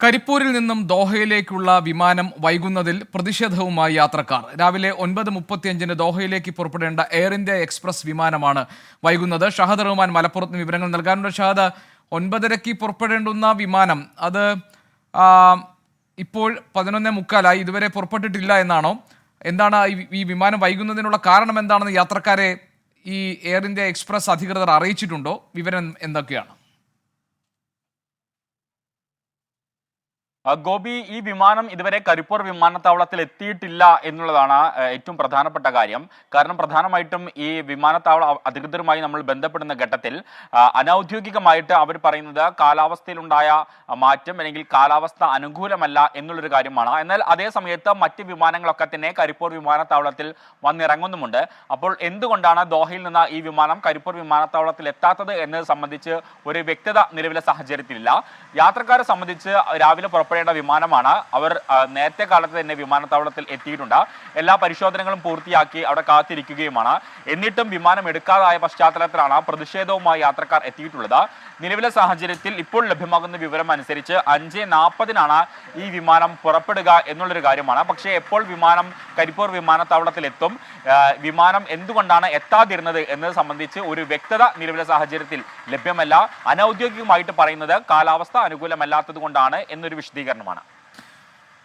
കരിപ്പൂരിൽ നിന്നും ദോഹയിലേക്കുള്ള വിമാനം വൈകുന്നതിൽ പ്രതിഷേധവുമായി യാത്രക്കാർ. രാവിലെ 9:35 ദോഹയിലേക്ക് പുറപ്പെടേണ്ട എയർ ഇന്ത്യ എക്സ്പ്രസ് വിമാനമാണ് വൈകുന്നത്. ഷഹദ് റഹ്മാൻ മലപ്പുറത്ത് വിവരങ്ങൾ നൽകാനുണ്ട്. ഷഹദ്, 9:30 പുറപ്പെടേണ്ടുന്ന വിമാനം അത് ഇപ്പോൾ 11:45 ഇതുവരെ പുറപ്പെട്ടിട്ടില്ല എന്നാണോ? എന്താണ് ഈ വിമാനം വൈകുന്നതിനുള്ള കാരണം എന്താണെന്ന് യാത്രക്കാരെ ഈ എയർ ഇന്ത്യ എക്സ്പ്രസ് അധികൃതർ അറിയിച്ചിട്ടുണ്ടോ? വിവരം എന്തൊക്കെയാണ്? ഗോപി, ഈ വിമാനം ഇതുവരെ കരിപ്പൂർ വിമാനത്താവളത്തിൽ എത്തിയിട്ടില്ല എന്നുള്ളതാണ് ഏറ്റവും പ്രധാനപ്പെട്ട കാര്യം. കാരണം പ്രധാനമായിട്ടും ഈ വിമാനത്താവള അധികൃതരുമായി നമ്മൾ ബന്ധപ്പെടുന്ന ഘട്ടത്തിൽ അനൌദ്യോഗികമായിട്ട് അവർ പറയുന്നത് കാലാവസ്ഥയിലുണ്ടായ മാറ്റം അല്ലെങ്കിൽ കാലാവസ്ഥ അനുകൂലമല്ല എന്നുള്ളൊരു കാര്യമാണ്. എന്നാൽ അതേ സമയത്ത് മറ്റ് വിമാനങ്ങളൊക്കെ തന്നെ കരിപ്പൂർ വിമാനത്താവളത്തിൽ വന്നിറങ്ങുന്നുമുണ്ട്. അപ്പോൾ എന്തുകൊണ്ടാണ് ദോഹയിൽ നിന്ന് ഈ വിമാനം കരിപ്പൂർ വിമാനത്താവളത്തിൽ എത്താത്തത് എന്നത് സംബന്ധിച്ച് ഒരു വ്യക്തത നിലവിലെ സാഹചര്യത്തിലില്ല. യാത്രക്കാരെ സംബന്ധിച്ച് രാവിലെ പുറപ്പെടേണ്ട വിമാനമാണ്. അവർ നേരത്തെ കാലത്ത് തന്നെ വിമാനത്താവളത്തിൽ എത്തിയിട്ടുണ്ട്. എല്ലാ പരിശോധനകളും പൂർത്തിയാക്കി അവിടെ കാത്തിരിക്കുകയുമാണ്. എന്നിട്ടും വിമാനം എടുക്കാതായ പശ്ചാത്തലത്തിലാണ് പ്രതിഷേധവുമായി യാത്രക്കാർ എത്തിയിട്ടുള്ളത്. നിലവിലെ സാഹചര്യത്തിൽ ഇപ്പോൾ ലഭ്യമാകുന്ന വിവരം അനുസരിച്ച് 5:40 ഈ വിമാനം പുറപ്പെടുക എന്നുള്ളൊരു കാര്യമാണ്. പക്ഷേ എപ്പോൾ വിമാനം കരിപ്പൂർ വിമാനത്താവളത്തിൽ എത്തും, വിമാനം എന്തുകൊണ്ടാണ് എത്താതിരുന്നത് എന്നത് സംബന്ധിച്ച് ഒരു വ്യക്തത നിലവിലെ സാഹചര്യത്തിൽ ലഭ്യമല്ല. അനൌദ്യോഗികമായിട്ട് പറയുന്നത് കാലാവസ്ഥ അനുകൂലമല്ലാത്തത് കൊണ്ടാണ് എന്നൊരു വിശദീകരണമാണ്.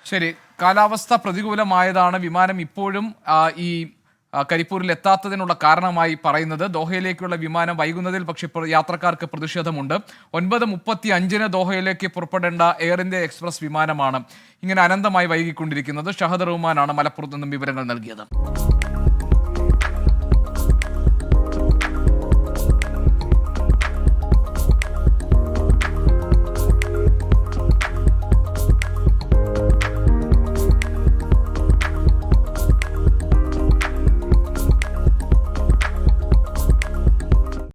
ശരി, കാലാവസ്ഥ പ്രതികൂലമായതാണ് വിമാനം ഇപ്പോഴും ഈ കരിപ്പൂരിൽ എത്താത്തതിനുള്ള കാരണമായി പറയുന്നത്. ദോഹയിലേക്കുള്ള വിമാനം വൈകുന്നതിൽ പക്ഷേ യാത്രക്കാർക്ക് പ്രതിഷേധമുണ്ട്. 9:35 ദോഹയിലേക്ക് പുറപ്പെടേണ്ട എയർ ഇന്ത്യ എക്സ്പ്രസ് വിമാനമാണ് ഇങ്ങനെ അനന്തമായി വൈകിക്കൊണ്ടിരിക്കുന്നത്. ഷഹദ് റഹ്മാനാണ് മലപ്പുറത്ത് നിന്നും വിവരങ്ങൾ നൽകിയത്.